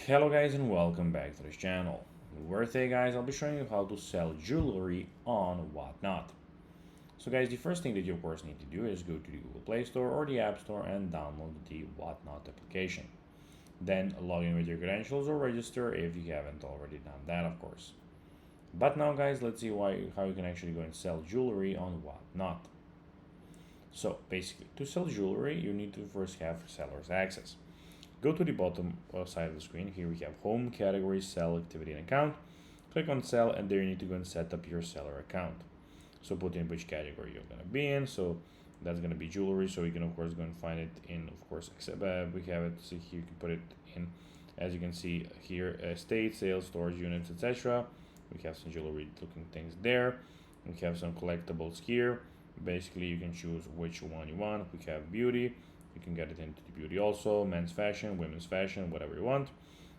Hello guys and welcome back to this channel, where today guys I'll be showing you how to sell jewelry on Whatnot. So guys, the first thing that you of course need to do is go to the Google Play Store or the App Store and download the Whatnot application. Then log in with your credentials or register if you haven't already done that, of course. But now guys, let's see how you can actually go and sell jewelry on Whatnot. So basically, to sell jewelry you need to first have seller's access. Go to the bottom side of the screen. Here we have home, category, sell, activity, and account. Click on sell, and there you need to go and set up your seller account. So put in which category you're going to be in. So that's going to be jewelry. So you can of course go and find it in, of course, we have it. So here you can put it in, as you can see here, estate, sales, storage units, etc. We have some jewelry looking things there. We have some collectibles here. Basically, you can choose which one you want. We have beauty. You can get it into the beauty also, men's fashion, women's fashion, whatever you want.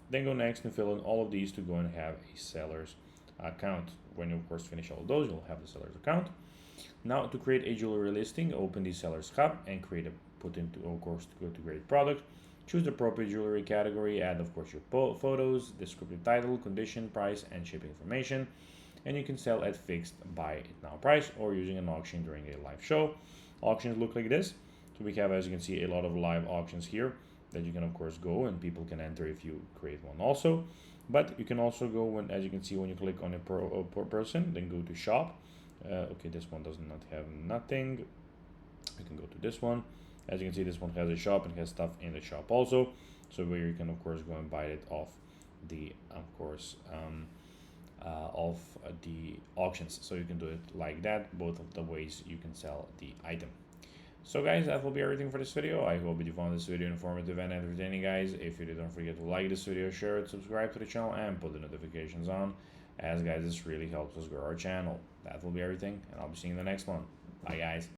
Then go next and fill in all of these to go and have a seller's account. When you of course finish all of those, you'll have the seller's account. Now to create a jewelry listing, open the seller's hub and put into, of course, to go to create product. Choose the appropriate jewelry category, add of course your photos, descriptive title, condition, price, and shipping information. And you can sell at fixed buy it now price or using an auction during a live show. Auctions look like this. So we have, as you can see, a lot of live auctions here that you can of course go and people can enter if you create one also. But you can also go when, as you can see, when you click on a per person, then go to shop. Okay, this one does not have nothing. You can go to this one. As you can see, this one has a shop and has stuff in the shop also. So where you can of course go and buy it off the, of course, of the auctions. So you can do it like that, both of the ways you can sell the item. So guys, that will be everything for this video. I hope you found this video informative and entertaining, guys. If you did, don't forget to like this video, share it, subscribe to the channel, and put the notifications on, as guys, this really helps us grow our channel. That will be everything, and I'll be seeing you in the next one. Bye guys.